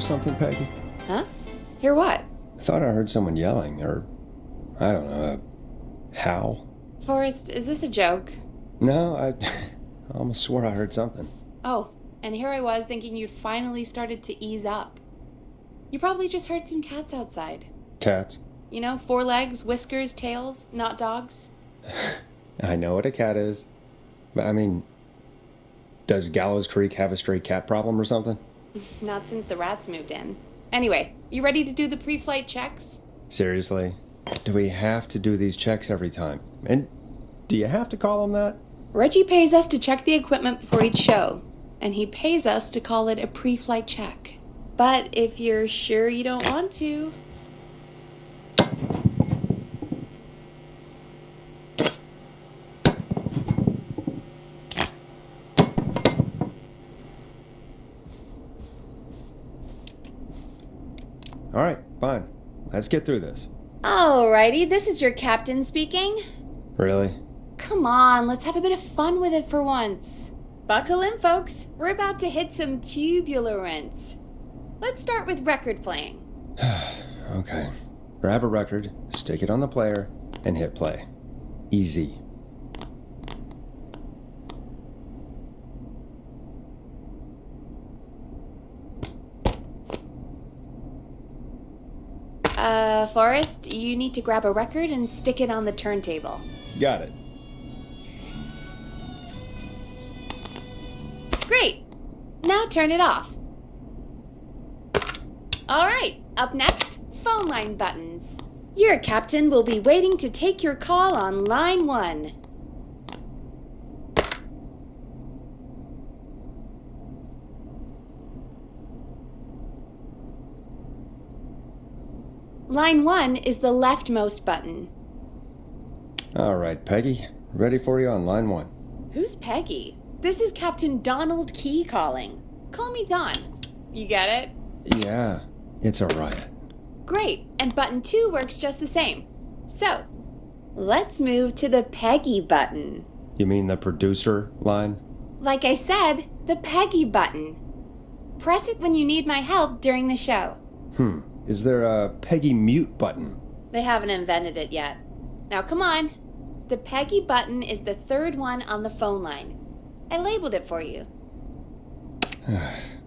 something, Peggy? Huh? Hear what? I thought I heard someone yelling, or, I don't know, a howl. Forrest, is this a joke? No, I almost swore I heard something. Oh, and here I was thinking you'd finally started to ease up. You probably just heard some cats outside. Cats? You know, 4 legs, whiskers, tails, not dogs. I know what a cat is. But, I mean, does Gallows Creek have a stray cat problem or something? Not since the rats moved in. Anyway, you ready to do the pre-flight checks? Seriously? Do we have to do these checks every time? And do you have to call them that? Reggie pays us to check the equipment before each show, and he pays us to call it a pre-flight check. But if you're sure you don't want to... All right, fine. Let's get through this. Alrighty, this is your captain speaking. Really? Come on, let's have a bit of fun with it for once. Buckle in, folks. We're about to hit some tubular rents. Let's start with record playing. Okay. Grab a record, stick it on the player, and hit play. Easy. Forrest, you need to grab a record and stick it on the turntable. Got it. Great! Now turn it off. Alright, up next, phone line buttons. Your captain will be waiting to take your call on line 1. Line 1 is the leftmost button. All right, Peggy. Ready for you on line 1. Who's Peggy? This is Captain Donald Key calling. Call me Don. You get it? Yeah, it's a riot. Great, and button 2 works just the same. So, let's move to the Peggy button. You mean the producer line? Like I said, the Peggy button. Press it when you need my help during the show. Is there a Peggy mute button? They haven't invented it yet. Now come on. The Peggy button is the 3rd one on the phone line. I labeled it for you.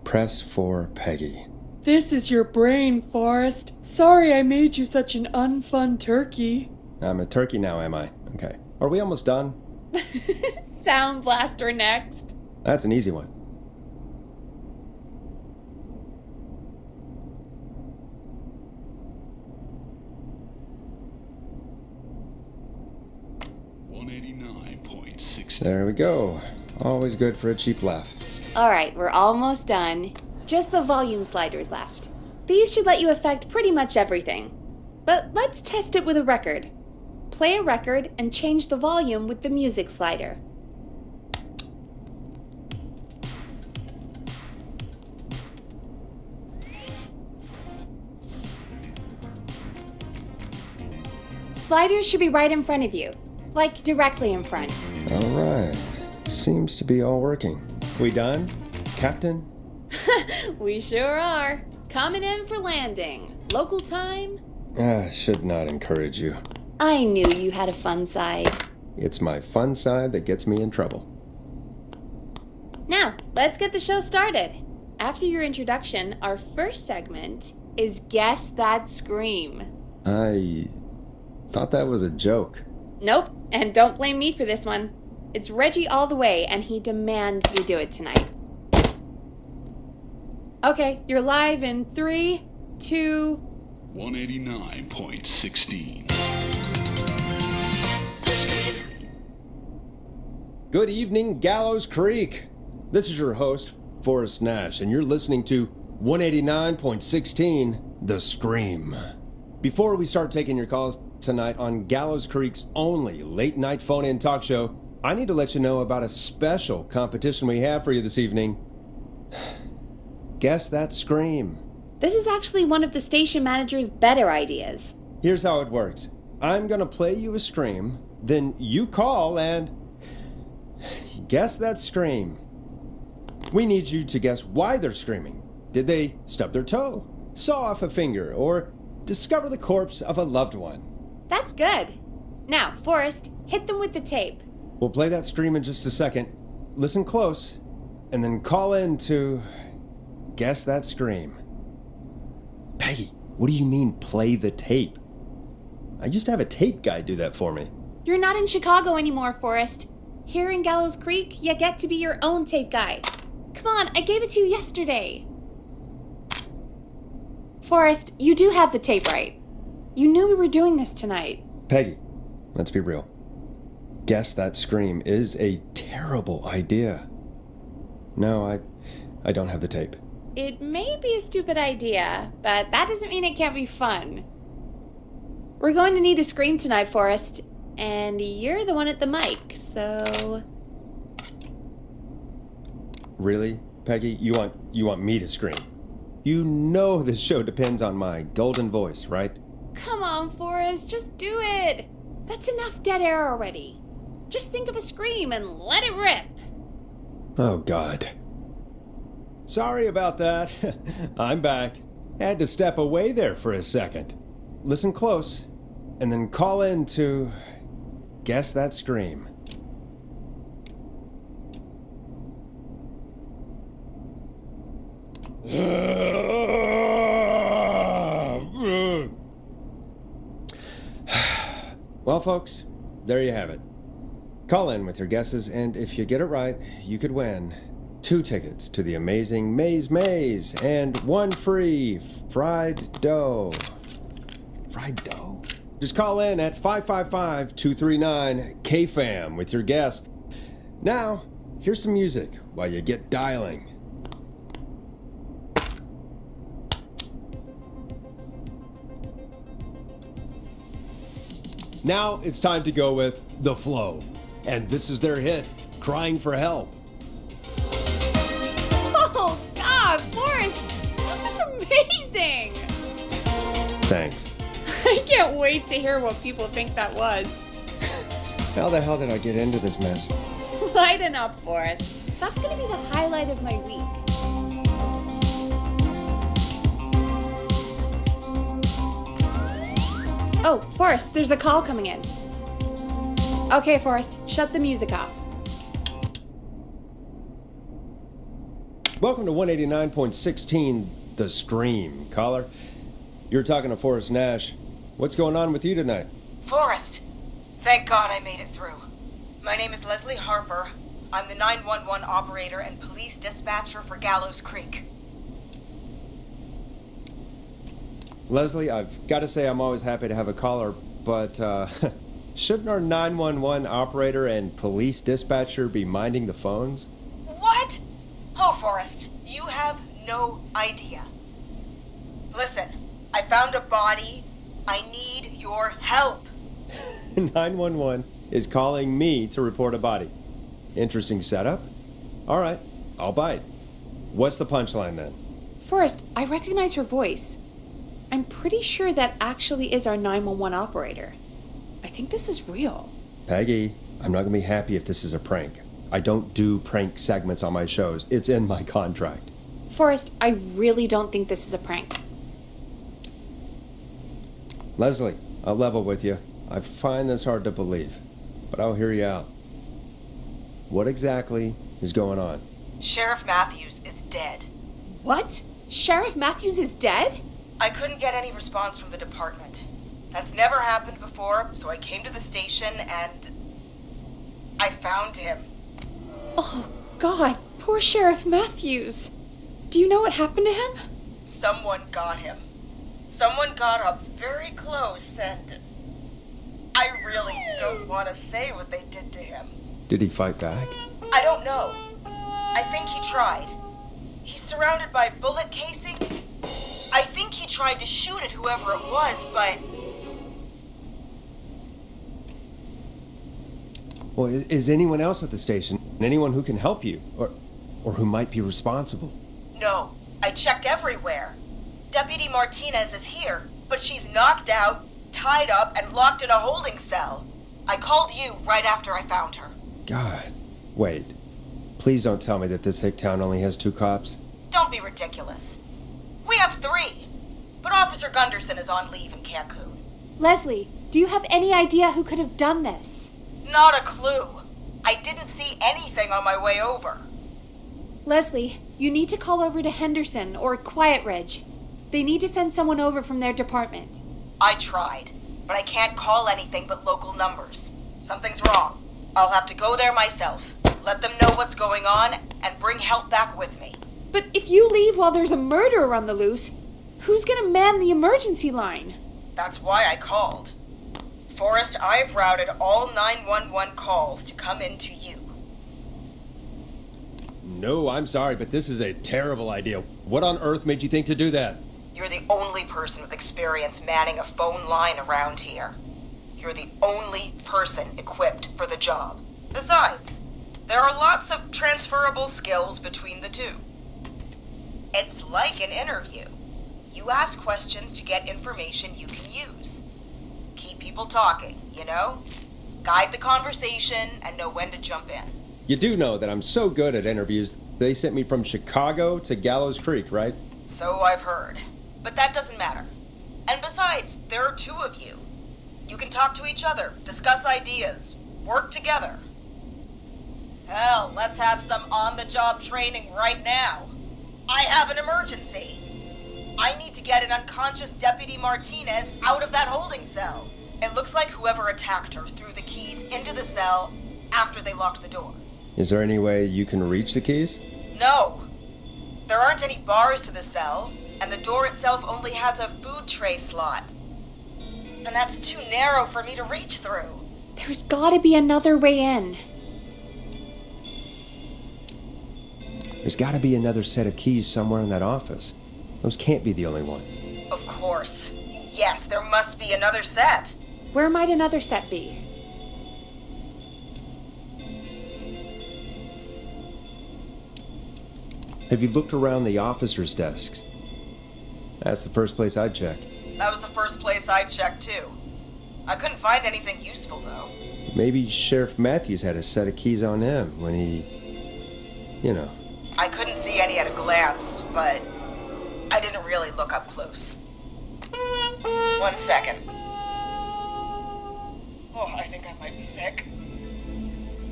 Press for Peggy. This is your brain, Forrest. Sorry I made you such an unfun turkey. I'm a turkey now, am I? Okay. Are we almost done? Sound Blaster next. That's an easy one. There we go. Always good for a cheap laugh. Alright, we're almost done. Just the volume sliders left. These should let you affect pretty much everything. But let's test it with a record. Play a record and change the volume with the music slider. Sliders should be right in front of you, like directly in front. All right. Seems to be all working. We done, Captain? We sure are. Coming in for landing. Local time? Should not encourage you. I knew you had a fun side. It's my fun side that gets me in trouble. Now, let's get the show started. After your introduction, our first segment is Guess That Scream. I thought that was a joke. Nope, and don't blame me for this one. It's Reggie all the way, and he demands you do it tonight. Okay, you're live in 3, 2... 189.16. Good evening, Gallows Creek. This is your host, Forrest Nash, and you're listening to 189.16, The Scream. Before we start taking your calls tonight on Gallows Creek's only late-night phone-in talk show, I need to let you know about a special competition we have for you this evening. Guess That Scream. This is actually one of the station manager's better ideas. Here's how it works. I'm gonna play you a scream, then you call and guess that scream. We need you to guess why they're screaming. Did they stub their toe, saw off a finger, or discover the corpse of a loved one? That's good. Now, Forrest, hit them with the tape. We'll play that scream in just a second. Listen close, and then call in to guess that scream. Peggy, what do you mean play the tape? I used to have a tape guy do that for me. You're not in Chicago anymore, Forrest. Here in Gallows Creek, you get to be your own tape guy. Come on, I gave it to you yesterday. Forrest, you do have the tape right. You knew we were doing this tonight. Peggy, let's be real. Guess that scream is a terrible idea. No, I don't have the tape. It may be a stupid idea, but that doesn't mean it can't be fun. We're going to need a scream tonight, Forrest, and you're the one at the mic, so... Really, Peggy? You want me to scream? You know this show depends on my golden voice, right? Come on, Forrest, just do it. That's enough dead air already. Just think of a scream and let it rip. Oh, God. Sorry about that. I'm back. Had to step away there for a second. Listen close, and then call in to guess that scream. Well, folks, there you have it. Call in with your guesses, and if you get it right, you could win 2 tickets to the amazing Maze Maze and 1 free fried dough. Fried dough? Just call in at 555-239-KFAM with your guess. Now, here's some music while you get dialing. Now it's time to go with The Flow. And this is their hit, Crying for Help. Oh, God, Forrest, that was amazing. Thanks. I can't wait to hear what people think that was. How the hell did I get into this mess? Lighten up, Forrest. That's going to be the highlight of my week. Oh, Forrest, there's a call coming in. Okay, Forrest, shut the music off. Welcome to 189.16, The Scream. Caller, you're talking to Forrest Nash. What's going on with you tonight? Forrest, thank God I made it through. My name is Leslie Harper. I'm the 911 operator and police dispatcher for Gallows Creek. Leslie, I've got to say I'm always happy to have a caller, but shouldn't our 911 operator and police dispatcher be minding the phones? What? Oh, Forrest, you have no idea. Listen, I found a body. I need your help. 911 is calling me to report a body. Interesting setup. All right, I'll bite. What's the punchline then? Forrest, I recognize her voice. I'm pretty sure that actually is our 911 operator. I think this is real. Peggy, I'm not going to be happy if this is a prank. I don't do prank segments on my shows. It's in my contract. Forrest, I really don't think this is a prank. Leslie, I'll level with you. I find this hard to believe, but I'll hear you out. What exactly is going on? Sheriff Matthews is dead. What? Sheriff Matthews is dead? I couldn't get any response from the department. That's never happened before, so I came to the station and I found him. Oh, God, poor Sheriff Matthews. Do you know what happened to him? Someone got him. Someone got up very close and I really don't want to say what they did to him. Did he fight back? I don't know. I think he tried. He's surrounded by bullet casings. I think he tried to shoot at whoever it was, but... Well, is anyone else at the station? Anyone who can help you? Or who might be responsible? No, I checked everywhere. Deputy Martinez is here, but she's knocked out, tied up, and locked in a holding cell. I called you right after I found her. God. Wait. Please don't tell me that this hick town only has 2 cops. Don't be ridiculous. We have 3, but Officer Gunderson is on leave in Cancun. Leslie, do you have any idea who could have done this? Not a clue. I didn't see anything on my way over. Leslie, you need to call over to Henderson or Quiet Ridge. They need to send someone over from their department. I tried, but I can't call anything but local numbers. Something's wrong. I'll have to go there myself, let them know what's going on, and bring help back with me. But if you leave while there's a murderer on the loose, who's gonna man the emergency line? That's why I called. Forrest, I've routed all 911 calls to come in to you. No, I'm sorry, but this is a terrible idea. What on earth made you think to do that? You're the only person with experience manning a phone line around here. You're the only person equipped for the job. Besides, there are lots of transferable skills between the two. It's like an interview. You ask questions to get information you can use. Keep people talking, you know? Guide the conversation and know when to jump in. You do know that I'm so good at interviews, they sent me from Chicago to Gallows Creek, right? So I've heard. But that doesn't matter. And besides, there are 2 of you. You can talk to each other, discuss ideas, work together. Hell, let's have some on-the-job training right now. I have an emergency. I need to get an unconscious Deputy Martinez out of that holding cell. It looks like whoever attacked her threw the keys into the cell after they locked the door. Is there any way you can reach the keys? No. There aren't any bars to the cell, and the door itself only has a food tray slot. And that's too narrow for me to reach through. There's gotta be another way in. There's gotta be another set of keys somewhere in that office. Those can't be the only ones. Of course. Yes, there must be another set. Where might another set be? Have you looked around the officers' desks? That's the first place I'd check. That was the first place I checked, too. I couldn't find anything useful, though. Maybe Sheriff Matthews had a set of keys on him when he... you know. I couldn't see any at a glance, but I didn't really look up close. 1 second. Oh, I think I might be sick.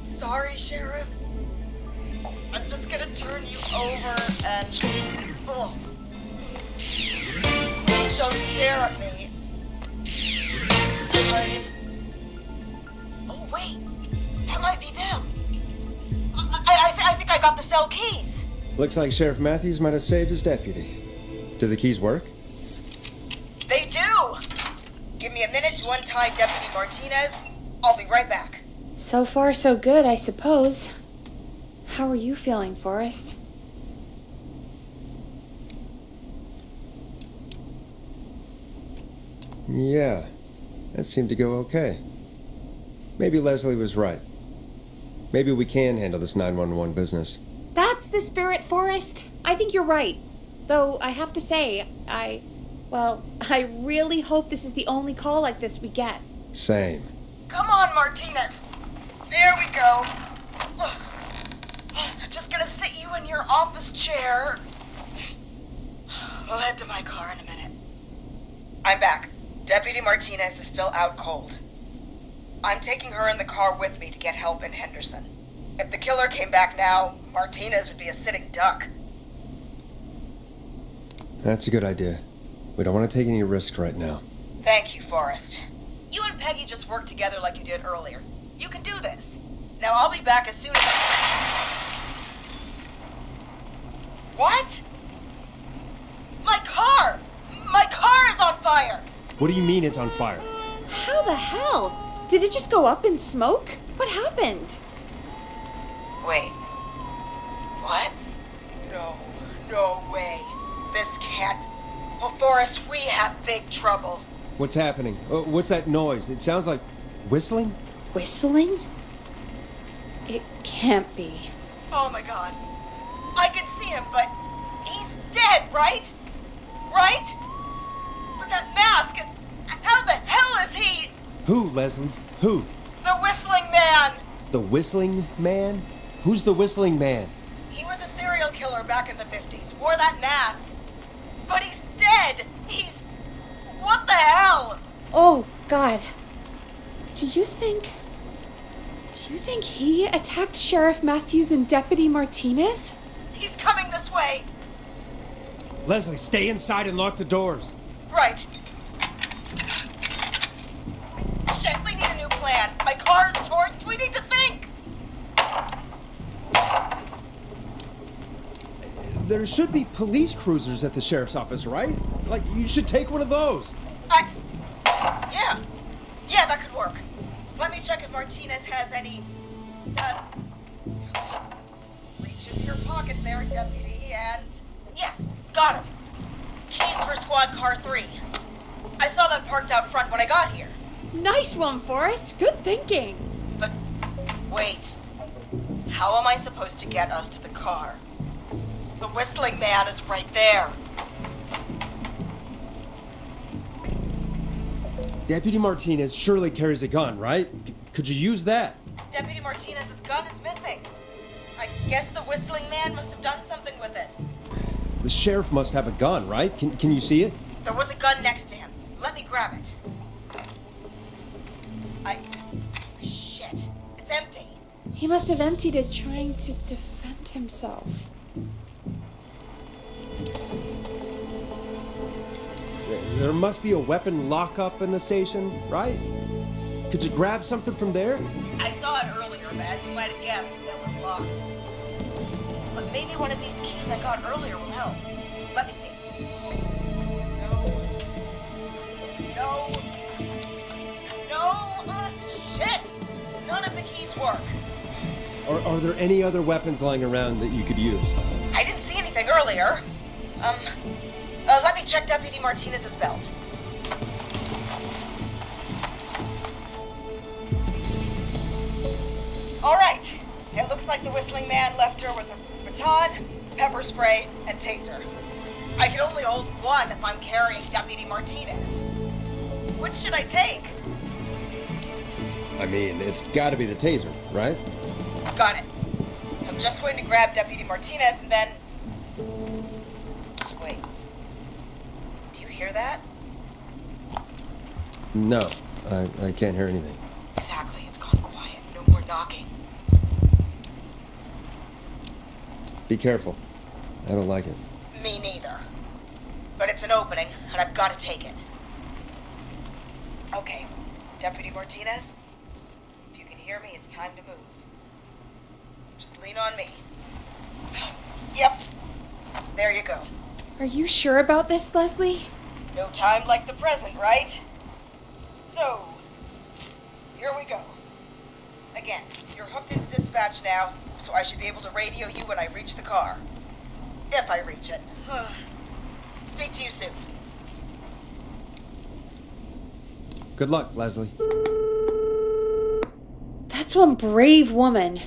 Sorry, Sheriff. I'm just gonna turn you over and... Oh. Please don't stare at me. Oh, wait. That might be them. I think I got the cell keys. Looks like Sheriff Matthews might have saved his deputy. Do the keys work? They do! Give me a minute to untie Deputy Martinez. I'll be right back. So far, so good, I suppose. How are you feeling, Forrest? Yeah, that seemed to go okay. Maybe Leslie was right. Maybe we can handle this 911 business. That's the spirit, Forrest. I think you're right. Though, I have to say, I really hope this is the only call like this we get. Same. Come on, Martinez. There we go. Just gonna sit you in your office chair. We'll head to my car in a minute. I'm back. Deputy Martinez is still out cold. I'm taking her in the car with me to get help in Henderson. If the killer came back now, Martinez would be a sitting duck. That's a good idea. We don't want to take any risk right now. Thank you, Forrest. You and Peggy just worked together like you did earlier. You can do this. Now I'll be back as soon as What? My car! My car is on fire! What do you mean it's on fire? How the hell? Did it just go up in smoke? What happened? Wait. What? No way. This can't... Oh, Forrest, we have big trouble. What's happening? What's that noise? It sounds like whistling? Whistling? It can't be. Oh my god. I can see him, but he's dead, right? Right? But that mask, how the hell is he? Who, Leslie? Who? The whistling man! The whistling man? Who's the whistling man? He was a serial killer back in the 50s, wore that mask. But he's dead! What the hell? Oh, God. Do you think he attacked Sheriff Matthews and Deputy Martinez? He's coming this way! Leslie, stay inside and lock the doors. Right. Shit, we need a new plan. My car's torched. We need to think. There should be police cruisers at the sheriff's office, right? Like, you should take one of those. Yeah. Yeah, that could work. Let me check if Martinez has any... just reach into your pocket there, Deputy, and... Yes, got him. Keys for Squad Car 3. I saw that parked out front when I got here. Nice one, Forrest. Good thinking. But, wait. How am I supposed to get us to the car? The whistling man is right there. Deputy Martinez surely carries a gun, right? Could you use that? Deputy Martinez's gun is missing. I guess the whistling man must have done something with it. The sheriff must have a gun, right? Can you see it? There was a gun next to him. Let me grab it. Shit. It's empty. He must have emptied it trying to defend himself. There must be a weapon lockup in the station, right? Could you grab something from there? I saw it earlier, but as you might have guessed, it was locked. But maybe one of these keys I got earlier will help. Let me see. No. Shit! None of the keys work. Are there any other weapons lying around that you could use? I didn't see anything earlier. Let me check Deputy Martinez's belt. All right. It looks like the whistling man left her with a baton, pepper spray, and taser. I can only hold one if I'm carrying Deputy Martinez. Which should I take? I mean, it's gotta be the taser, right? Got it. I'm just going to grab Deputy Martinez and then... Wait. Do you hear that? No, I can't hear anything. Exactly. It's gone quiet. No more knocking. Be careful. I don't like it. Me neither. But it's an opening, and I've got to take it. Okay, Deputy Martinez, if you can hear me, it's time to move. Just lean on me. Yep. There you go. Are you sure about this, Leslie? No time like the present, right? So, here we go. Again, you're hooked into dispatch now, so I should be able to radio you when I reach the car. If I reach it. Speak to you soon. Good luck, Leslie. That's one brave woman.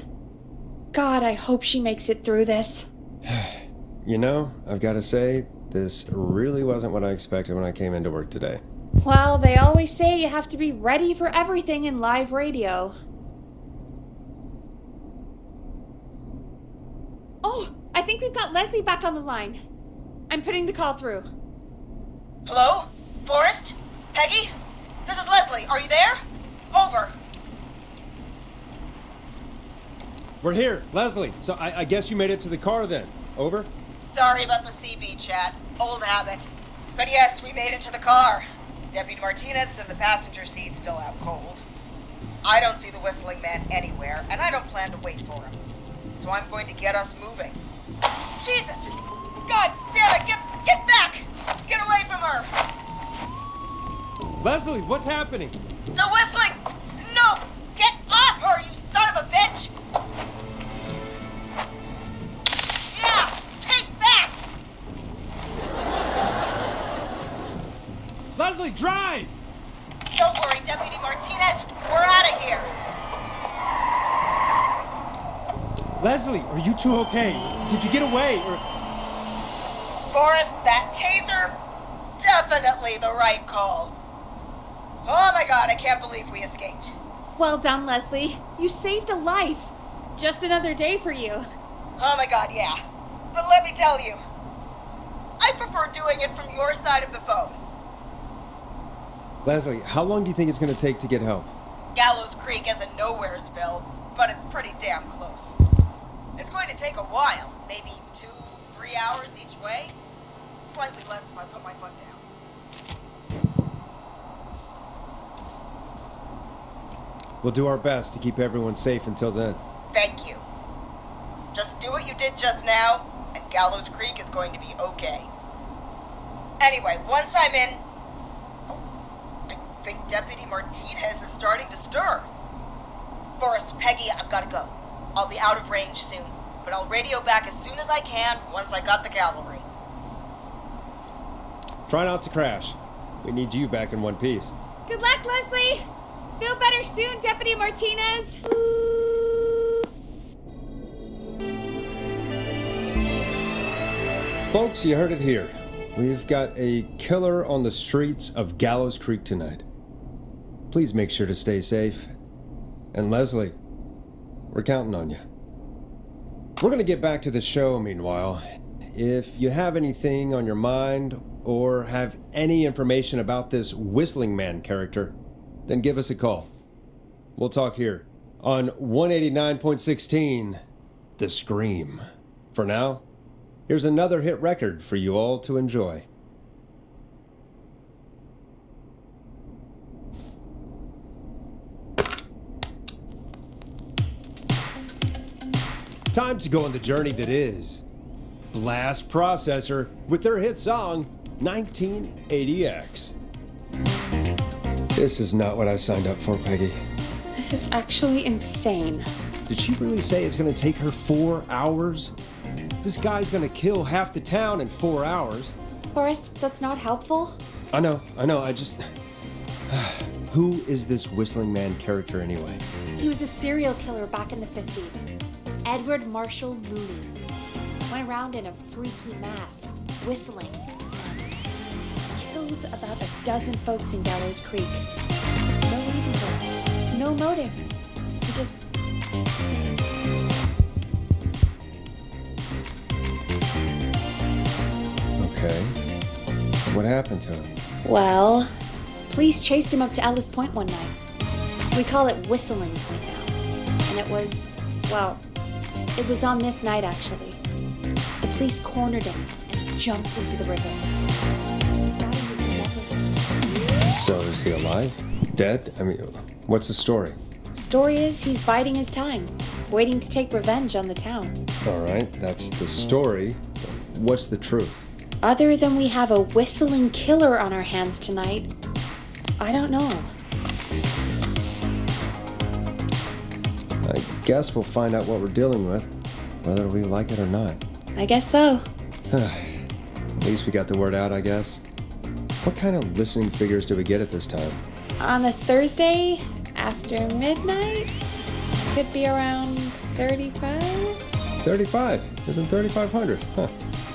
God, I hope she makes it through this. You know, I've got to say, this really wasn't what I expected when I came into work today. Well, they always say you have to be ready for everything in live radio. Oh, I think we've got Leslie back on the line. I'm putting the call through. Hello? Forrest? Peggy? This is Leslie. Are you there? Over. We're here, Leslie. So I guess you made it to the car then. Over? Sorry about the CB chat. Old habit. But yes, we made it to the car. Deputy Martinez is in the passenger seat, still out cold. I don't see the whistling man anywhere, and I don't plan to wait for him. So I'm going to get us moving. Jesus! God damn it! Get back! Get away from her! Leslie, what's happening? The whistling! No! Get off her, you son of a bitch! Yeah! Take that! Leslie, drive! Don't worry, Deputy Martinez. We're out of here. Leslie, are you two okay? Did you get away, or... Forrest, that taser? Definitely the right call. Oh my god, I can't believe we escaped. Well done, Leslie. You saved a life. Just another day for you. Oh my god, yeah. But let me tell you, I prefer doing it from your side of the phone. Leslie, how long do you think it's going to take to get help? Gallows Creek isn't Nowheresville, but it's pretty damn close. It's going to take a while, maybe 2-3 hours each way. Slightly less if I put my foot down. We'll do our best to keep everyone safe until then. Thank you. Just do what you did just now, and Gallows Creek is going to be okay. Anyway, once I'm in... Oh, I think Deputy Martinez is starting to stir. Forrest, Peggy, I've got to go. I'll be out of range soon, but I'll radio back as soon as I can once I got the cavalry. Try not to crash. We need you back in one piece. Good luck, Leslie! Feel better soon, Deputy Martinez! Folks, you heard it here. We've got a killer on the streets of Gallows Creek tonight. Please make sure to stay safe. And Leslie, we're counting on you. We're going to get back to the show meanwhile. If you have anything on your mind or have any information about this Whistling Man character, then give us a call. We'll talk here on 189.16, The Scream. For now, here's another hit record for you all to enjoy. Time to go on the journey that is Blast Processor with their hit song 1980X. This is not what I signed up for, Peggy. This is actually insane. Did she really say it's gonna take her 4 hours? This guy's gonna kill half the town in 4 hours. Forrest, that's not helpful. I know, I just... Who is this Whistling Man character anyway? He was a serial killer back in the 50s. Edward Marshall Mooney. Went around in a freaky mask, whistling, and killed about a dozen folks in Gallows Creek. No reason for it. No motive. He just... Okay. What happened to him? Well, police chased him up to Ellis Point one night. We call it Whistling Point now. And it was, well, it was on this night actually. The police cornered him and jumped into the river. His body was never found. So is he alive? Dead? I mean, what's the story? Story is he's biding his time, waiting to take revenge on the town. All right, that's the story. What's the truth? Other than we have a whistling killer on our hands tonight, I don't know. I guess we'll find out what we're dealing with, whether we like it or not. I guess so. At least we got the word out, I guess. What kind of listening figures do we get at this time? On a Thursday after midnight, could be around 35? 35? Isn't 3,500? Huh.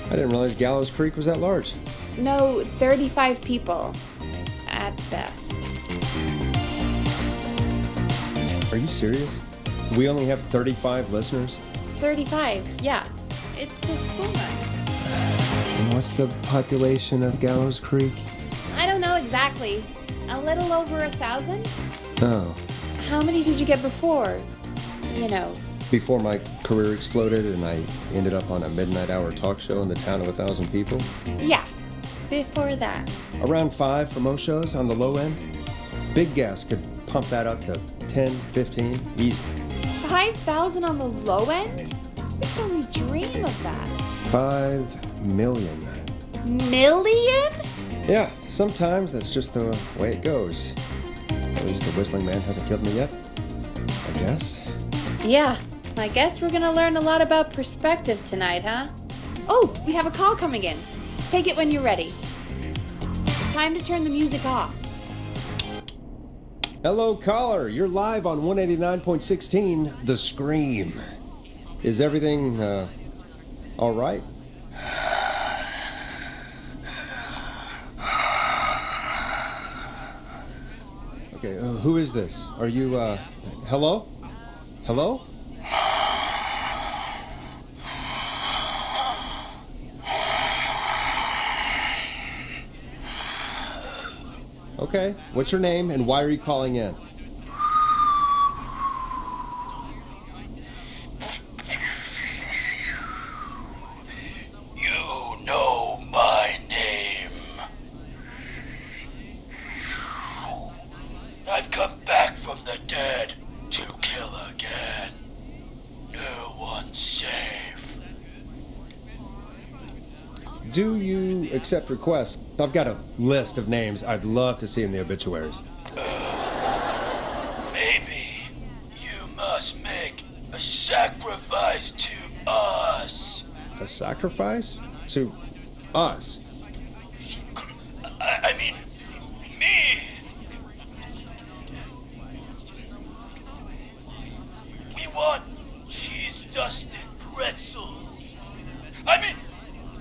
I didn't realize Gallows Creek was that large. No, 35 people. At best. Are you serious? We only have 35 listeners? 35, yeah. It's a school night. And what's the population of Gallows Creek? I don't know exactly. A little over 1,000? Oh. How many did you get before? You know. Before my career exploded and I ended up on a midnight hour talk show in the town of 1,000 people? Yeah, before that. Around 5 for most shows on the low end. Big Gas could pump that up to 10, 15, easy. 5,000 on the low end? We can only dream of that. 5 million. Million? Yeah, sometimes that's just the way it goes. At least the Whistling Man hasn't killed me yet, I guess. Yeah, I guess we're gonna learn a lot about perspective tonight, huh? Oh, we have a call coming in. Take it when you're ready. Time to turn the music off. Hello, caller. You're live on 189.16, The Scream. Is everything, all right? Okay, who is this? Are you, hello? Hello? Okay. What's your name and why are you calling in? You know my name. I've come back from the dead to kill again. No one's safe. Do you accept requests? I've got a list of names I'd love to see in the obituaries. Maybe you must make a sacrifice to us. A sacrifice? To us? I mean, me. We want cheese-dusted pretzels.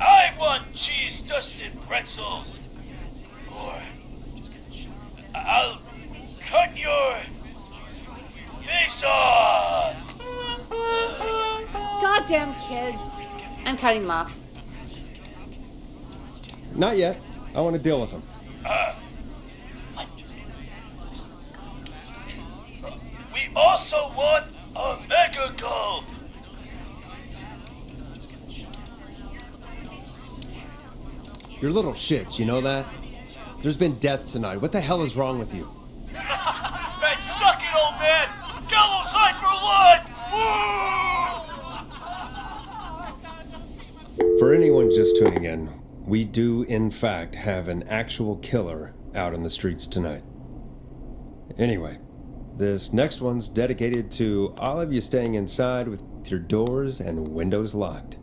I want cheese-dusted pretzels. Or I'll cut your face off. Goddamn kids. I'm cutting them off. Not yet. I want to deal with them. We also want a mega gulp. You're little shits, you know that? There's been death tonight. What the hell is wrong with you? Man, suck it, old man. Gallows high for life. Woo! For anyone just tuning in, we do in fact have an actual killer out in the streets tonight. Anyway, this next one's dedicated to all of you staying inside with your doors and windows locked.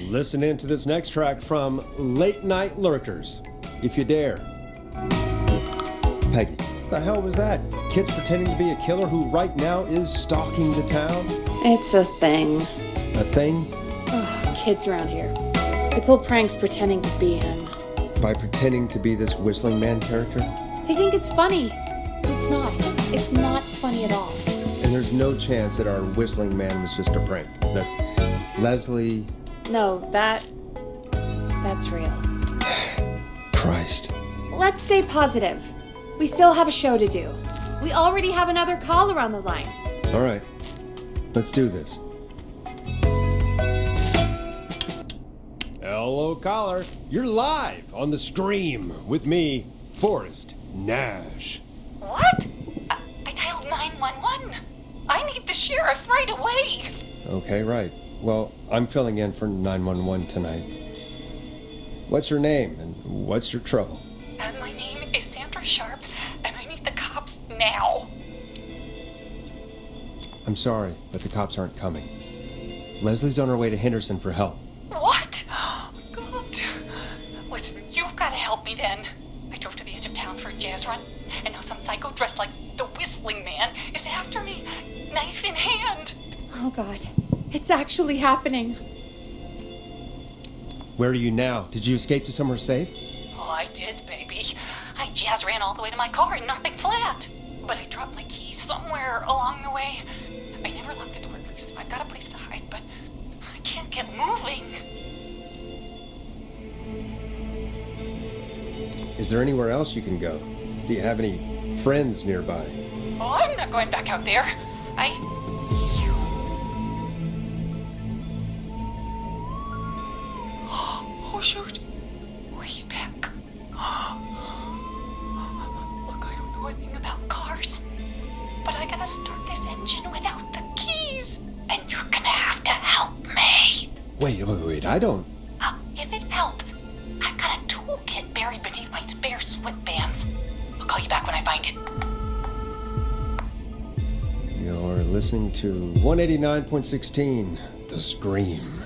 Listen in to this next track from Late Night Lurkers, if you dare. Peggy, the hell was that? Kids pretending to be a killer who right now is stalking the town? It's a thing. A thing? Ugh, kids around here. They pull pranks pretending to be him. By pretending to be this Whistling Man character? They think it's funny. But it's not. It's not funny at all. And there's no chance that our Whistling Man was just a prank. That Leslie... No, that's real. Christ. Let's stay positive. We still have a show to do. We already have another caller on the line. All right. Let's do this. Hello, caller. You're live on the Scream with me, Forrest Nash. What? I dialed 911. I need the sheriff right away. Okay, right. Well, I'm filling in for 911 tonight. What's your name and what's your trouble? My name is Sandra Sharp, and I need the cops now. I'm sorry, but the cops aren't coming. Leslie's on her way to Henderson for help. What? God. Listen, you've got to help me then. I drove to the edge of town for a jazz run, and now some psycho dressed like the Whistling Man is after me, knife in hand. Oh, God. It's actually happening. Where are you now? Did you escape to somewhere safe? Oh, I did, baby. I jazz ran all the way to my car in nothing flat. But I dropped my keys somewhere along the way. I never locked the door, so I've got a place to hide, but I can't get moving. Is there anywhere else you can go? Do you have any friends nearby? Oh, I'm not going back out there. Oh, shoot. Oh, he's back. Look, I don't know a thing about cars, but I gotta start this engine without the keys. And you're gonna have to help me. Wait, I don't... If it helps, I've got a toolkit buried beneath my spare sweatbands. I'll call you back when I find it. You're listening to 189.16, The Scream.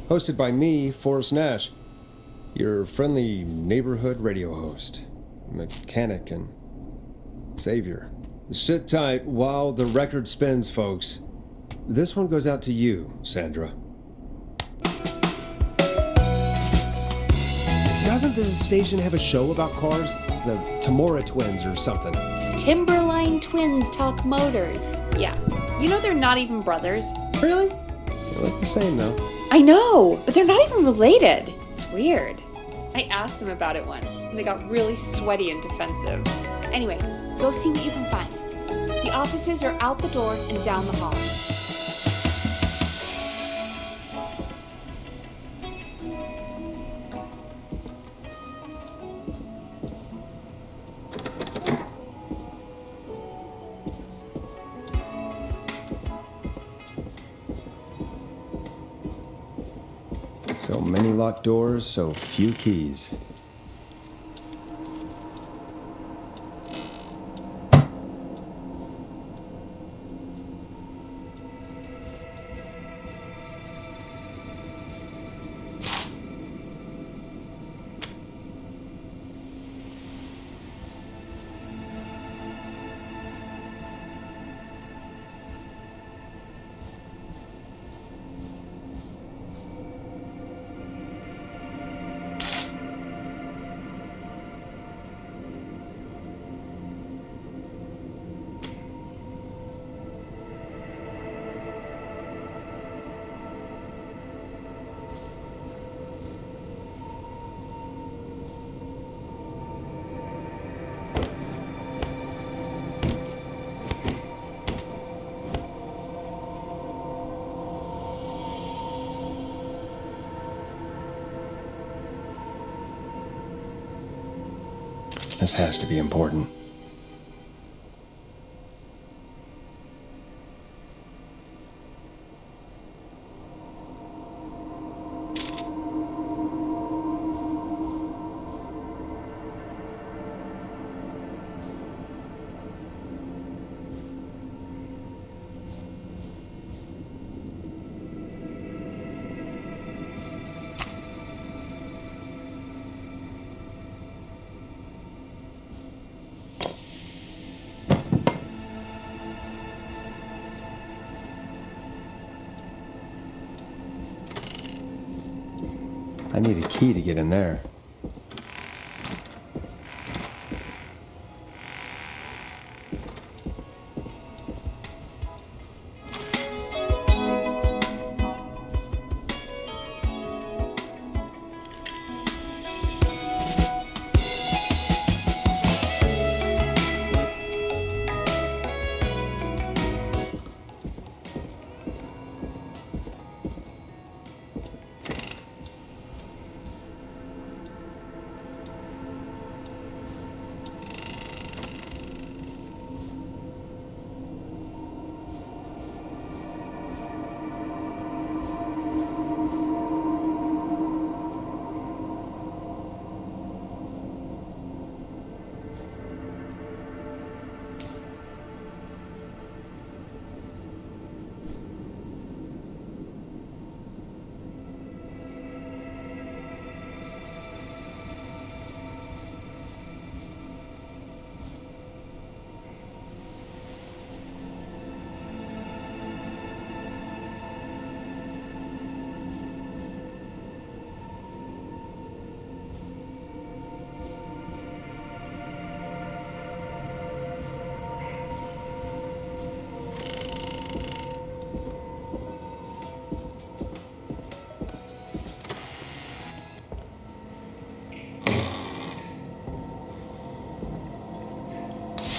Hosted by me, Forrest Nash, your friendly neighborhood radio host, mechanic, and savior. Sit tight while the record spins, folks. This one goes out to you, Sandra. Doesn't the station have a show about cars? The Tamora twins or something? Timberline twins talk motors. Yeah. You know they're not even brothers. Really? They look the same, though. I know, but they're not even related. It's Weird. I asked them about it once, and they got really sweaty and defensive. Anyway, go see what you can find. The offices are out the door and down the hall. So many locked doors, so few keys. This has to be important. I need a key to get in there.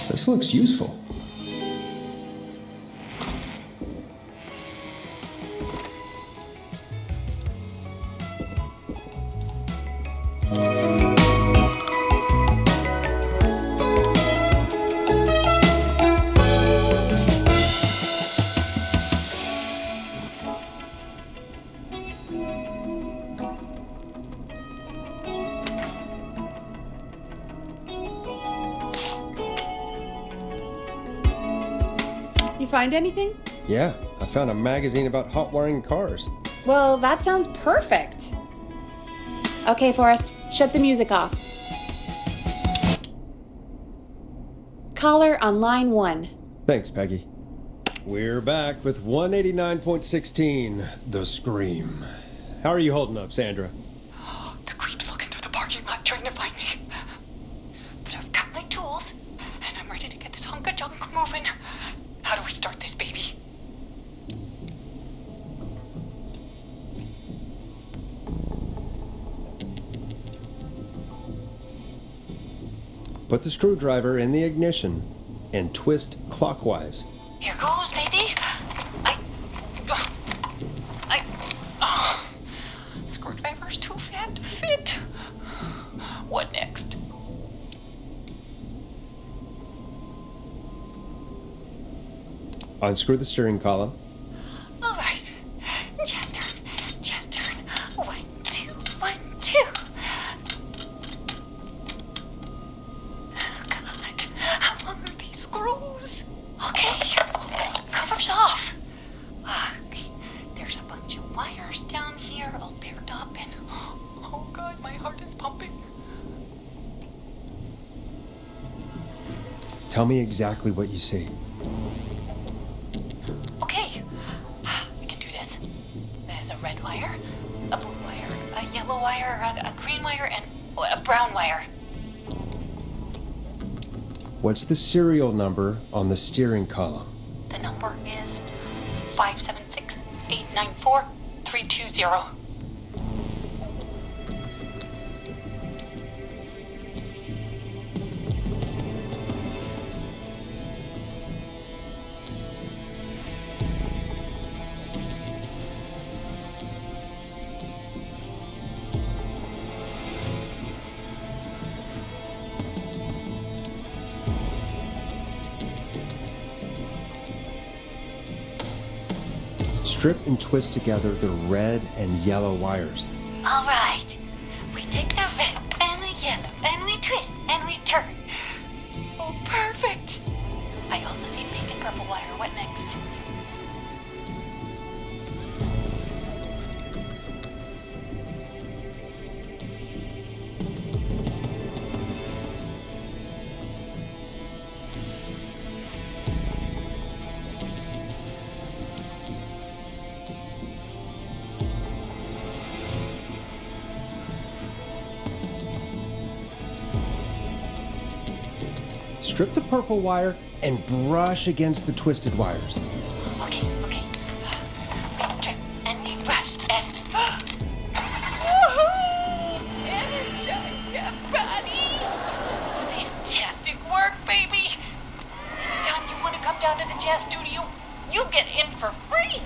This looks useful. You find anything? Yeah, I found a magazine about hot wiring cars. Well, that sounds perfect. Okay, Forrest, shut the music off. Caller on line 1. Thanks, Peggy. We're back with 189.16, The Scream. How are you holding up, Sandra? The creep's looking through the parking lot trying to find me. But I've got my tools, and I'm ready to get this hunk of junk moving. How do we start this baby? Put the screwdriver in the ignition and twist clockwise. Here goes, baby. Screwdriver's too fat to fit. What next? Unscrew the steering column. All right. Just turn. Just turn. 1, 2, 1, 2. God, how long are these screws? Okay. Cover's off. Okay. There's a bunch of wires down here all paired up and... Oh God, my heart is pumping. Tell me exactly what you see. Okay, we can do this. There's a red wire, a blue wire, a yellow wire, a green wire, and a brown wire. What's the serial number on the steering column? The number is 576-894-320. Strip and twist together the red and yellow wires. All right, we take the red and the yellow and we twist and we turn. Oh, perfect. I also see pink and purple wire. What next? Strip the purple wire and brush against the twisted wires. Okay. We strip and we brush and... Energize your body! Fantastic work, baby! Anytime you want to come down to the jazz studio, you get in for free!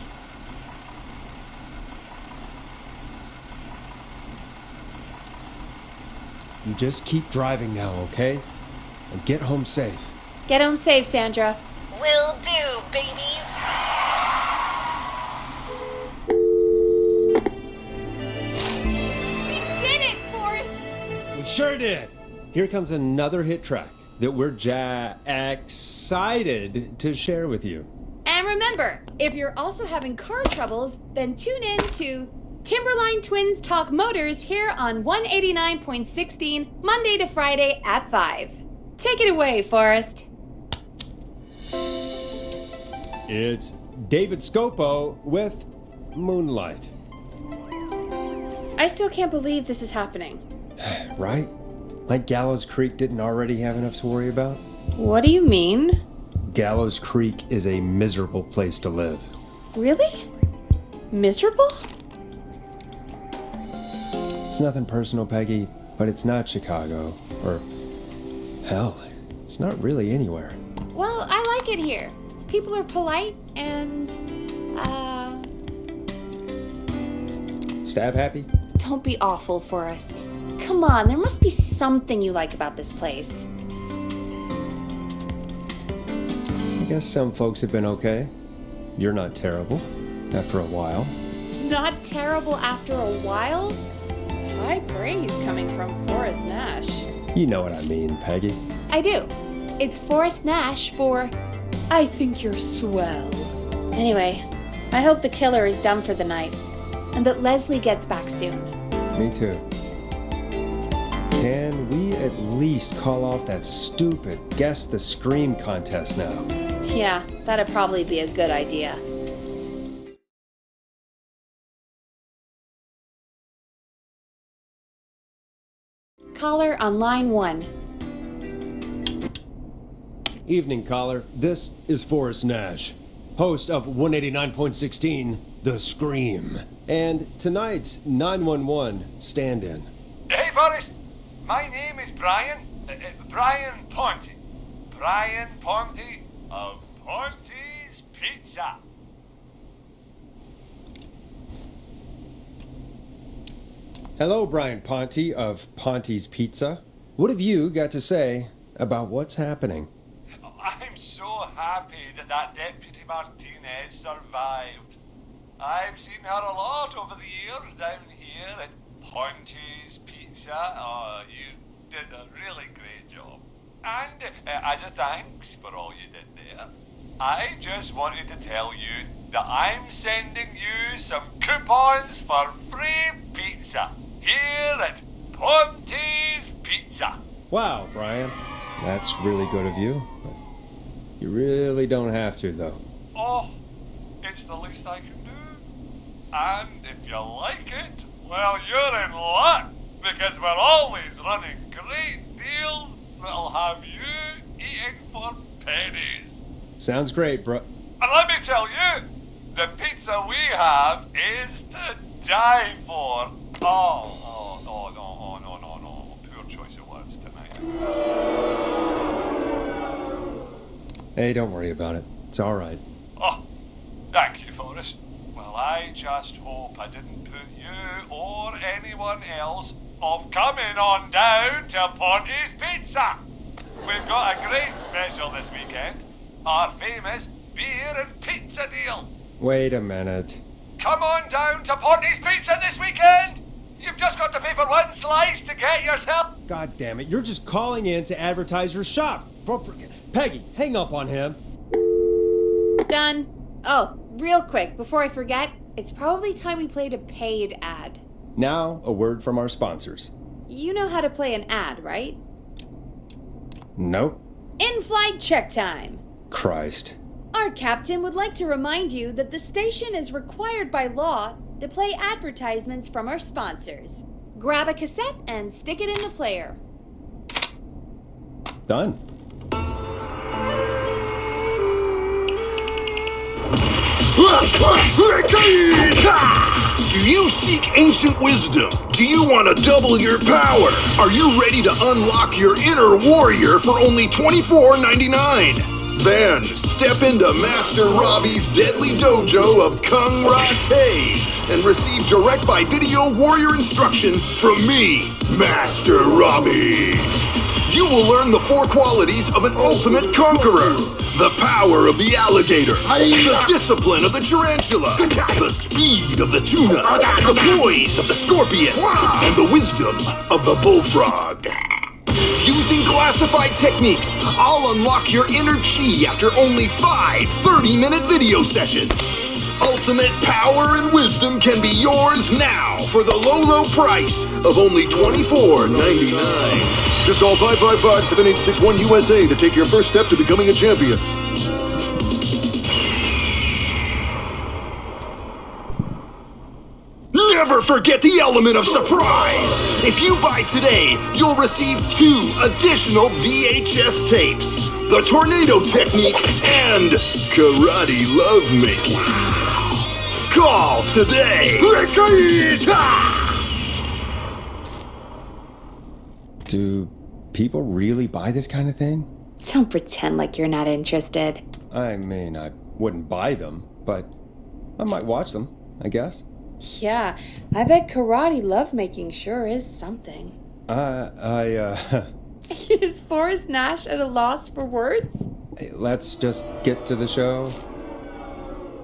You just keep driving now, okay? And get home safe. Get home safe, Sandra. Will do, babies! We did it, Forrest! We sure did! Here comes another hit track that we're excited to share with you. And remember, if you're also having car troubles, then tune in to Timberline Twins Talk Motors here on 189.16, Monday to Friday at 5. Take it away, Forrest. It's David Scopo with Moonlight. I still can't believe this is happening. Right? Like Gallows Creek didn't already have enough to worry about? What do you mean? Gallows Creek is a miserable place to live. Really? Miserable? It's nothing personal, Peggy, but it's not Chicago. Or, hell, it's not really anywhere. Well, I like it here. People are polite and, Stab happy? don't be awful, Forrest. Come on, there must be something you like about this place. I guess some folks have been okay. You're not terrible, after a while. Not terrible after a while? High praise coming from Forrest Nash. You know what I mean, Peggy. I do. It's Forrest Nash for I think you're swell. Anyway, I hope the killer is done for the night and that Leslie gets back soon. Me too. Can we at least call off that stupid Guess the Scream contest now? Yeah, that'd probably be a good idea. Caller on line 1. Evening, caller. This is Forrest Nash, host of 189.16, The Scream, and tonight's 911 stand-in. Hey, Forrest. My name is Brian, Brian Ponte. Brian Ponte of Ponte's Pizza. Hello, Brian Ponte of Ponte's Pizza. What have you got to say about what's happening? I'm so happy that Deputy Martinez survived. I've seen her a lot over the years down here at Ponte's Pizza. Oh, you did a really great job. And as a thanks for all you did there, I just wanted to tell you that I'm sending you some coupons for free pizza here at Ponte's Pizza. Wow, Brian. That's really good of you. But you really don't have to, though. Oh, it's the least I can do. And if you like it, well, you're in luck, because we're always running great deals that'll have you eating for pennies. Sounds great, bro. And let me tell you, the pizza we have is to die for. No. Poor choice of words tonight. Hey, don't worry about it. It's all right. Oh, thank you, Forrest. Well, I just hope I didn't put you or anyone else off coming on down to Ponte's Pizza. We've got a great special this weekend. Our famous beer and pizza deal. Wait a minute. Come on down to Ponte's Pizza this weekend. You've just got to pay for one slice to get yourself. God damn it, you're just calling in to advertise your shop. Peggy, hang up on him. Done. Oh, real quick, before I forget, it's probably time we played a paid ad. Now, a word from our sponsors. You know how to play an ad, right? Nope. In-flight check time. Christ. Our captain would like to remind you that the station is required by law to play advertisements from our sponsors. Grab a cassette and stick it in the player. Done. Do you seek ancient wisdom? Do you want to double your power? Are you ready to unlock your inner warrior for only $24.99? Then step into Master Robbie's deadly dojo of Kung Rate and receive direct by video warrior instruction from me, Master Robbie. You will learn the 4 qualities of an ultimate conqueror. The power of the alligator, the discipline of the tarantula, the speed of the tuna, the poise of the scorpion, and the wisdom of the bullfrog. Using classified techniques, I'll unlock your inner chi after only 5 30-minute video sessions. Ultimate power and wisdom can be yours now for the low price of only $24.99. Just call 555-7861 USA to take your first step to becoming a champion. Never forget the element of surprise! If you buy today, you'll receive 2 additional VHS tapes, the Tornado Technique and Karate Lovemaking. Call today! Do people really buy this kind of thing? Don't pretend like you're not interested. I mean, I wouldn't buy them, but I might watch them, I guess. Yeah, I bet karate lovemaking sure is something. Is Forrest Nash at a loss for words? Let's just get to the show.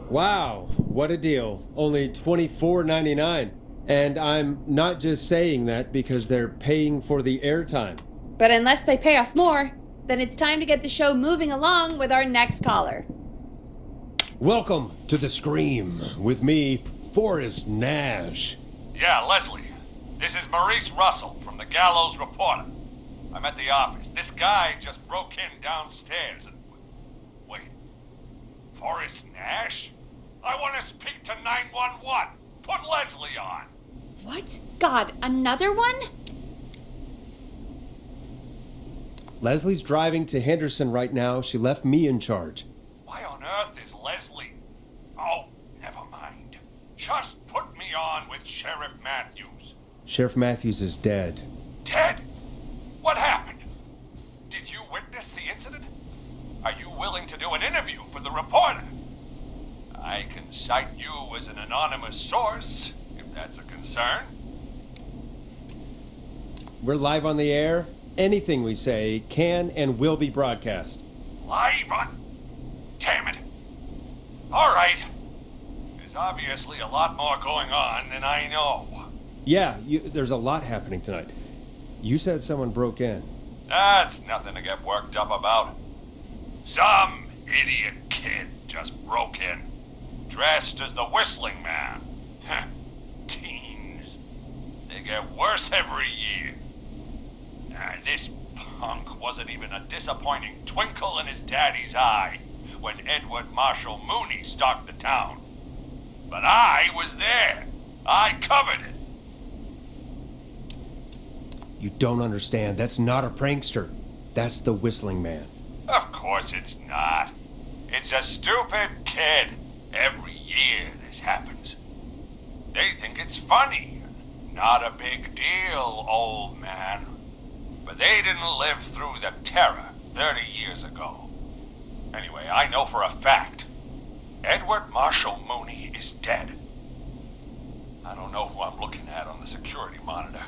Wow, what a deal. Only $24.99. And I'm not just saying that because they're paying for the airtime. But unless they pay us more, then it's time to get the show moving along with our next caller. Welcome to The Scream with me, Forrest Nash. Yeah, Leslie. This is Maurice Russell from the Gallows Reporter. I'm at the office. This guy just broke in downstairs and... Wait. Forrest Nash? I want to speak to 911. Put Leslie on. What? God, another one? Leslie's driving to Henderson right now. She left me in charge. Why on earth is Leslie? Oh, never mind. Just put me on with Sheriff Matthews. Sheriff Matthews is dead. Dead? What happened? Are you willing to do an interview for the reporter? I can cite you as an anonymous source, if that's a concern. We're live on the air. Anything we say can and will be broadcast. Live on? Damn it. All right. There's obviously a lot more going on than I know. Yeah, there's a lot happening tonight. You said someone broke in. That's nothing to get worked up about. Some idiot kid just broke in, dressed as the Whistling Man. Teens. They get worse every year. This punk wasn't even a disappointing twinkle in his daddy's eye when Edward Marshall Mooney stalked the town. But I was there. I covered it. You don't understand. That's not a prankster. That's the Whistling Man. Of course it's not. It's a stupid kid. Every year this happens. They think it's funny. Not a big deal, old man. But they didn't live through the terror 30 years ago. Anyway, I know for a fact Edward Marshall Mooney is dead. I don't know who I'm looking at on the security monitor.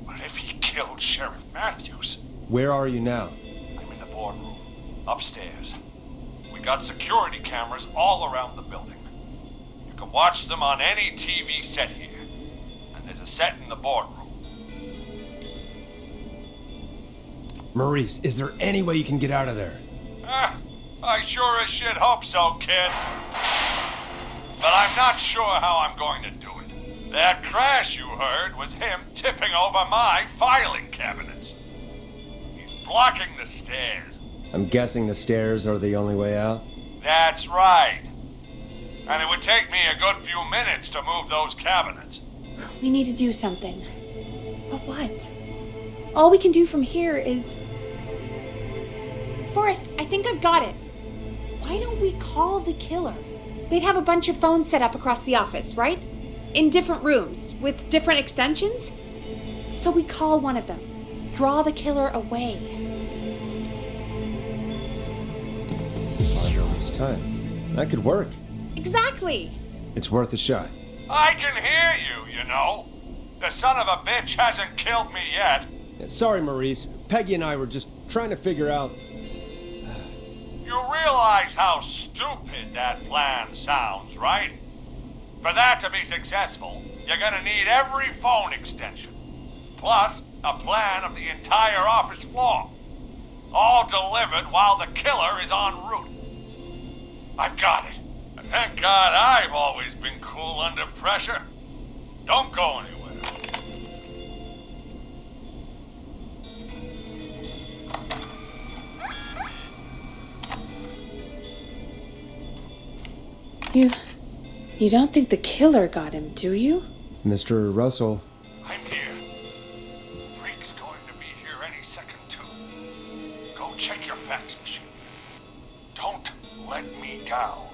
But if he killed Sheriff Matthews... Where are you now? I'm in the boardroom, upstairs. We got security cameras all around the building. You can watch them on any TV set here. And there's a set in the boardroom. Maurice, is there any way you can get out of there? I sure as shit hope so, kid. But I'm not sure how I'm going to do it. That crash you heard was him tipping over my filing cabinets. He's blocking the stairs. I'm guessing the stairs are the only way out? That's right. And it would take me a good few minutes to move those cabinets. We need to do something. But what? All we can do from here is... Forrest, I think I've got it. Why don't we call the killer? They'd have a bunch of phones set up across the office, right? In different rooms, with different extensions? So we call one of them. Draw the killer away. Find all this time. That could work. Exactly! It's worth a shot. I can hear you, you know. The son of a bitch hasn't killed me yet. Sorry, Maurice. Peggy and I were just trying to figure out... You realize how stupid that plan sounds, right? For that to be successful, you're gonna need every phone extension. Plus, a plan of the entire office floor. All delivered while the killer is en route. I've got it. And thank God I've always been cool under pressure. Don't go anywhere. You don't think the killer got him, do you? Mr. Russell, I'm here. Freak's going to be here any second, too. Go check your fax machine. Don't let me down.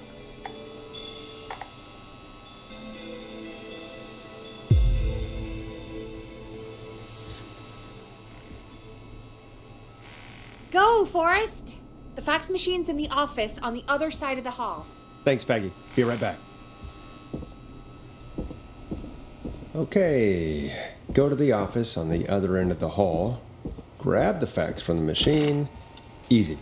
Go, Forrest! The fax machine's in the office on the other side of the hall. thanks, Peggy. Be right back. Okay, go to the office on the other end of the hall. Grab the fax from the machine. Easy.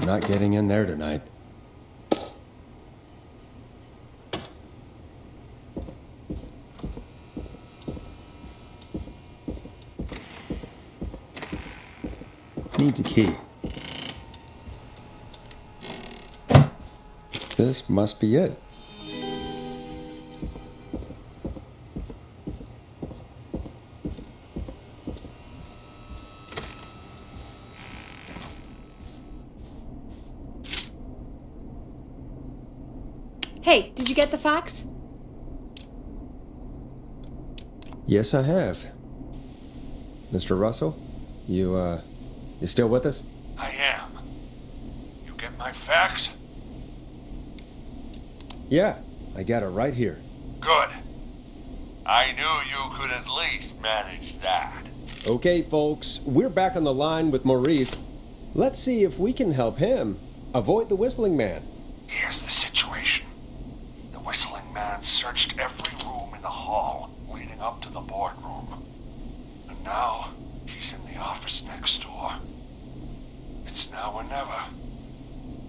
Not getting in there tonight. Needs a key. This must be it. Hey, did you get the fax? Yes, I have. Mr. Russell, you still with us? I am. my fax? Yeah, I got it right here. Good. I knew you could at least manage that. Okay, folks, we're back on the line with Maurice. Let's see if we can help him avoid the Whistling Man. Here's the situation. The Whistling Man searched every room in the hall leading up to the boardroom. And now, he's in the office next door. It's now or never.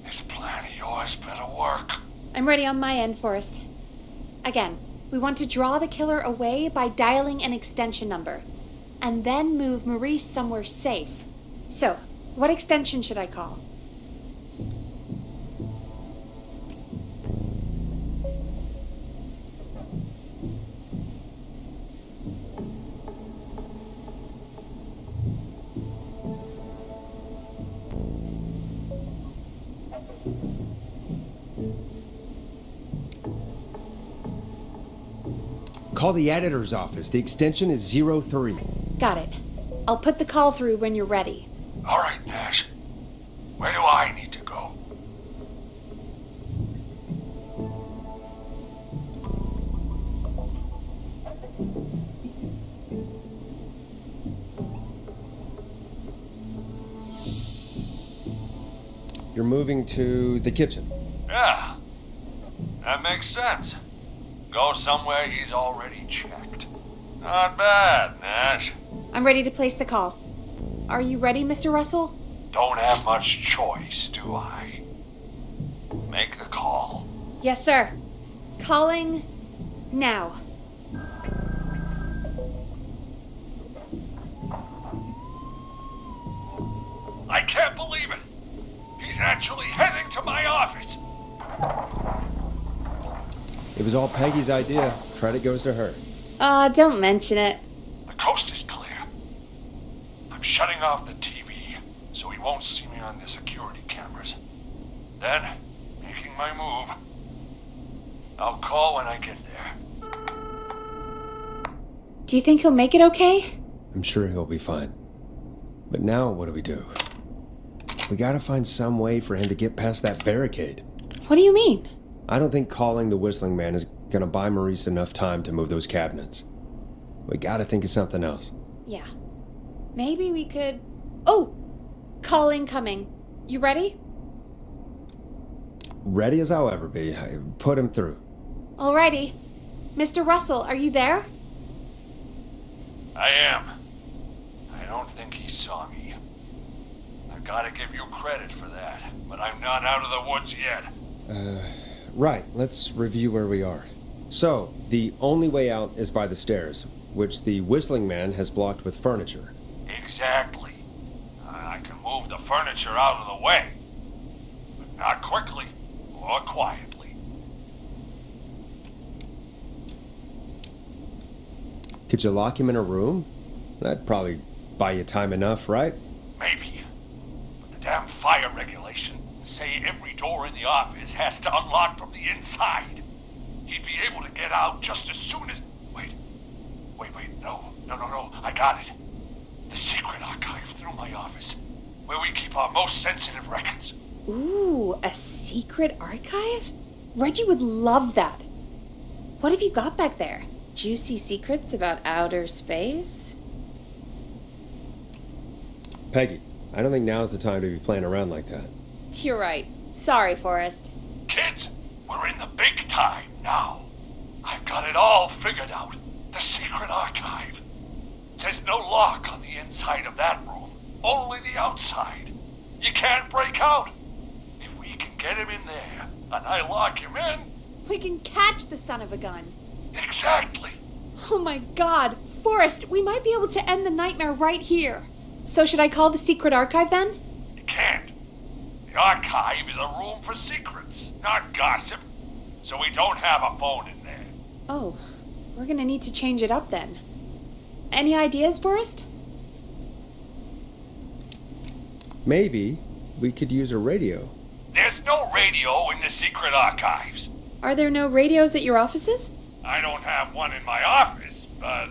This plan of yours better work. I'm ready on my end, Forrest. Again, we want to draw the killer away by dialing an extension number, and then move Maurice somewhere safe. So, what extension should I call? Call the editor's office. The extension is 03. Got it. I'll put the call through when you're ready. All right, Nash. Where do I need to go? You're moving to the kitchen. Yeah, that makes sense. Go somewhere he's already checked. Not bad, Nash. I'm ready to place the call. Are you ready, Mr. Russell? Don't have much choice, do I? Make the call. Yes, sir. Calling now. I can't believe it! He's actually heading to my office! It was all Peggy's idea. Credit goes to her. Don't mention it. The coast is clear. I'm shutting off the TV so he won't see me on the security cameras. Then, making my move. I'll call when I get there. Do you think he'll make it okay? I'm sure he'll be fine. But now what do we do? We gotta find some way for him to get past that barricade. What do you mean? I don't think calling the Whistling Man is gonna buy Maurice enough time to move those cabinets. We gotta think of something else. Yeah. Maybe we could... Oh! Call incoming. You ready? Ready as I'll ever be. Put him through. Alrighty. Mr. Russell, are you there? I am. I don't think he saw me. I gotta give you credit for that, but I'm not out of the woods yet. Right, let's review where we are. So, the only way out is by the stairs, which the Whistling Man has blocked with furniture. Exactly. I can move the furniture out of the way, but not quickly or quietly. Could you lock him in a room? That'd probably buy you time enough, right? Maybe. But the damn fire regulations say every door in the office has to unlock from the inside. He'd be able to get out just as soon as... Wait, no, I got it. The secret archive through my office, where we keep our most sensitive records. Ooh, a secret archive? Reggie would love that. What have you got back there? Juicy secrets about outer space? Peggy, I don't think now's the time to be playing around like that. You're right. Sorry, Forrest. Kids, we're in the big time now. I've got it all figured out. The secret archive. There's no lock on the inside of that room, only the outside. You can't break out. If we can get him in there, and I lock him in... We can catch the son of a gun. Exactly. Oh my god. Forrest, we might be able to end the nightmare right here. So should I call the secret archive then? You can't. The archive is a room for secrets, not gossip. So we don't have a phone in there. Oh, we're gonna need to change it up then. Any ideas, Forrest? Maybe we could use a radio. There's no radio in the secret archives. Are there no radios at your offices? I don't have one in my office, but...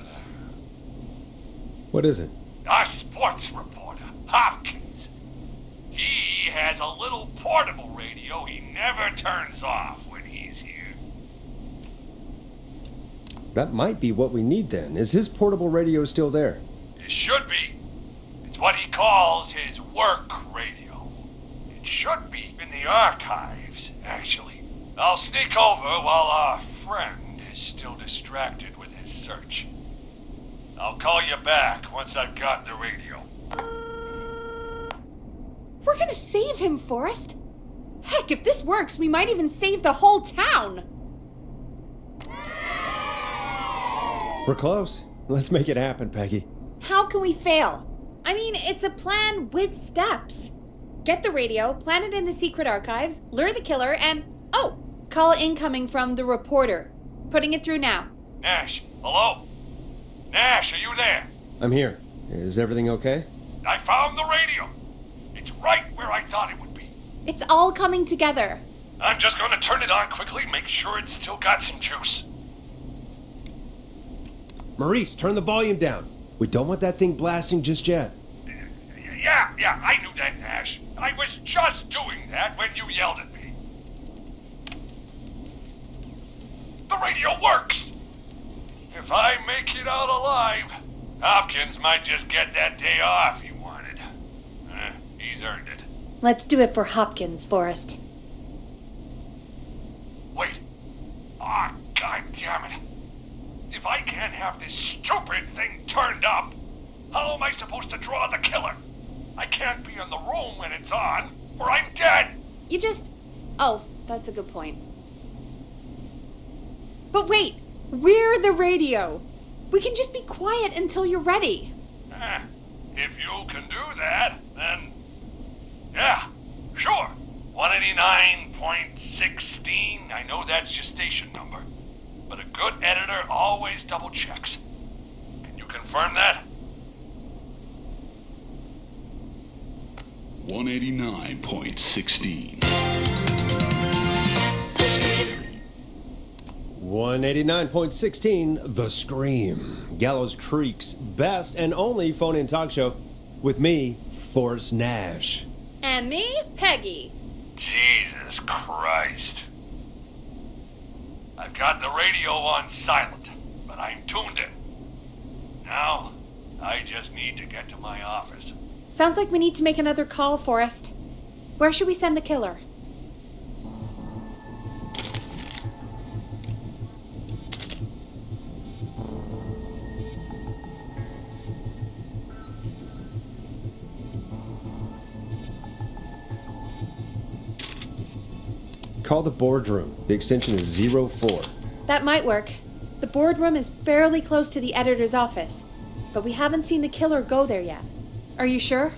What is it? Our sports reporter, Hopkins. He He has a little portable radio he never turns off when he's here. That might be what we need then. Is his portable radio still there? It should be. It's what he calls his work radio. It should be in the archives, actually. I'll sneak over while our friend is still distracted with his search. I'll call you back once I've got the radio. We're gonna save him, Forrest. Heck, if this works, we might even save the whole town. We're close. Let's make it happen, Peggy. How can we fail? I mean, it's a plan with steps. Get the radio, plant it in the secret archives, lure the killer, and... oh! Call incoming from the reporter. Putting it through now. Nash, hello? Nash, are you there? I'm here. Is everything okay? I found the radio. It's right where I thought it would be. It's all coming together. I'm just gonna turn it on quickly, make sure it's still got some juice. Maurice, turn the volume down. We don't want that thing blasting just yet. Yeah, I knew that, Nash. I was just doing that when you yelled at me. The radio works! If I make it out alive, Hopkins might just get that day off he wanted. He's earned it. Let's do it for Hopkins, Forrest. Wait. Ah, God damn it. If I can't have this stupid thing turned up, how am I supposed to draw the killer? I can't be in the room when it's on, or I'm dead. You just... oh, that's a good point. But wait, we're the radio. We can just be quiet until you're ready. If you can do that, then... yeah, sure. 189.16, I know that's your station number. But a good editor always double checks. Can you confirm that? 189.16. 189.16, The Scream. Gallows Creek's best and only phone-in talk show with me, Forrest Nash. And me, Peggy. Jesus Christ. I've got the radio on silent, but I'm tuned in. Now, I just need to get to my office. Sounds like we need to make another call, Forrest. Where should we send the killer? Call the boardroom. The extension is 04. That might work. The boardroom is fairly close to the editor's office, but we haven't seen the killer go there yet. Are you sure?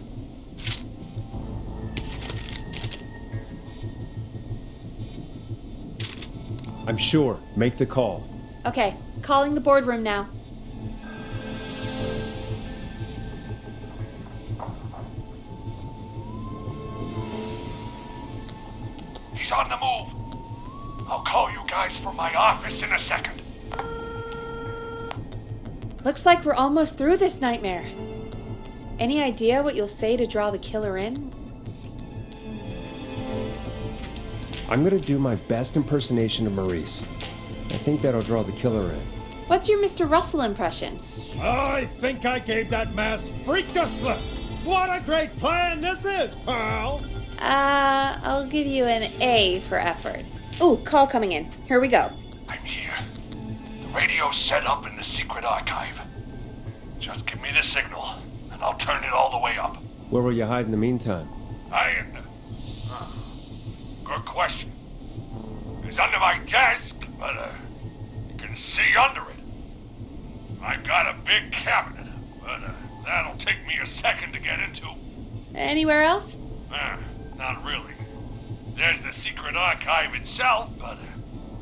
I'm sure. Make the call. Okay, calling the boardroom now. He's on the move. I'll call you guys from my office in a second. Looks like we're almost through this nightmare. Any idea what you'll say to draw the killer in? I'm gonna do my best impersonation of Maurice. I think that'll draw the killer in. What's your Mr. Russell impression? I think I gave that masked freak the slip. What a great plan this is, pal! I'll give you an A for effort. Ooh, call coming in. Here we go. I'm here. The radio's set up in the secret archive. Just give me the signal, and I'll turn it all the way up. Where will you hide in the meantime? Good question. It's under my desk, but you can see under it. I've got a big cabinet, but that'll take me a second to get into. Anywhere else? Not really. There's the secret archive itself, but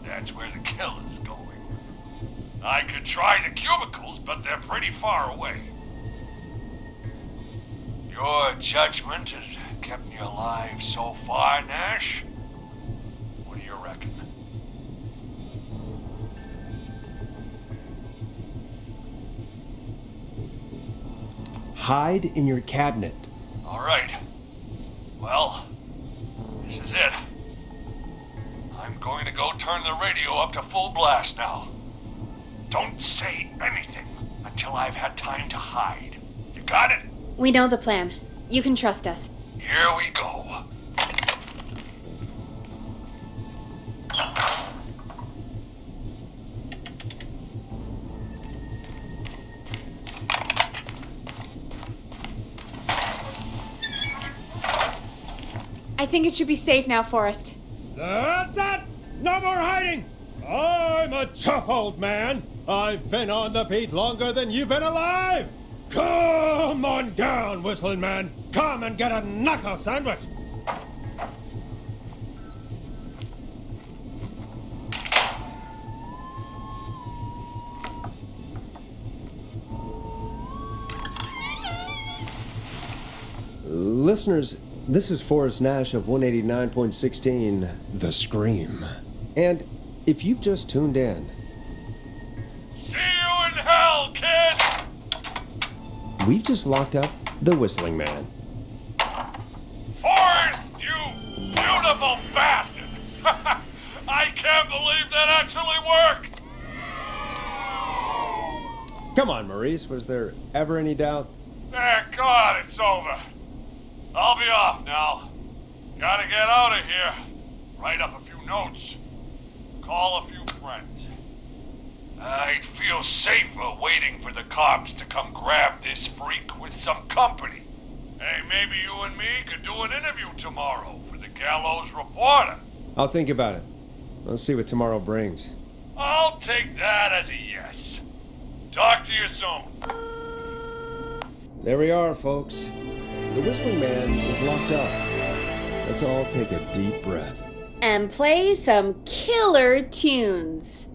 that's where the killer's going. I could try the cubicles, but they're pretty far away. Your judgment has kept me alive so far, Nash. What do you reckon? Hide in your cabinet. All right. Well, radio up to full blast now. Don't say anything until I've had time to hide. You got it? We know the plan. You can trust us. Here we go. I think it should be safe now, Forrest. That's it! No more hiding! I'm a tough old man. I've been on the beat longer than you've been alive! Come on down, Whistling Man! Come and get a knuckle sandwich! Listeners, this is Forrest Nash of 189.16, The Scream. And if you've just tuned in, See you in hell, kid! we've just locked up the Whistling Man. Forrest, you beautiful bastard! I can't believe that actually worked! Come on, Maurice, was there ever any doubt? Thank God it's over. I'll be off now. Gotta get out of here. Write up a few notes. Call a few friends. I'd feel safer waiting for the cops to come grab this freak with some company. Hey, maybe you and me could do an interview tomorrow for the Gallows Reporter. I'll think about it. Let's see what tomorrow brings. I'll take that as a yes. Talk to you soon. There we are, folks. The Whistling Man is locked up. Let's all take a deep breath. And play some killer tunes.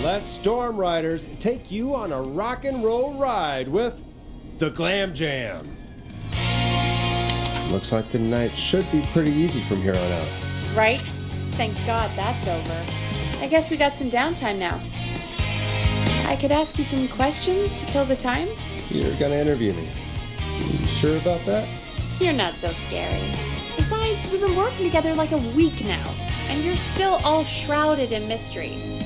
Let Storm Riders take you on a rock and roll ride with the Glam Jam. Looks like the night should be pretty easy from here on out. Right? Thank God that's over. I guess we got some downtime now. I could ask you some questions to kill the time? You're gonna interview me. You sure about that? You're not so scary. Besides, we've been working together like a week now, and you're still all shrouded in mystery.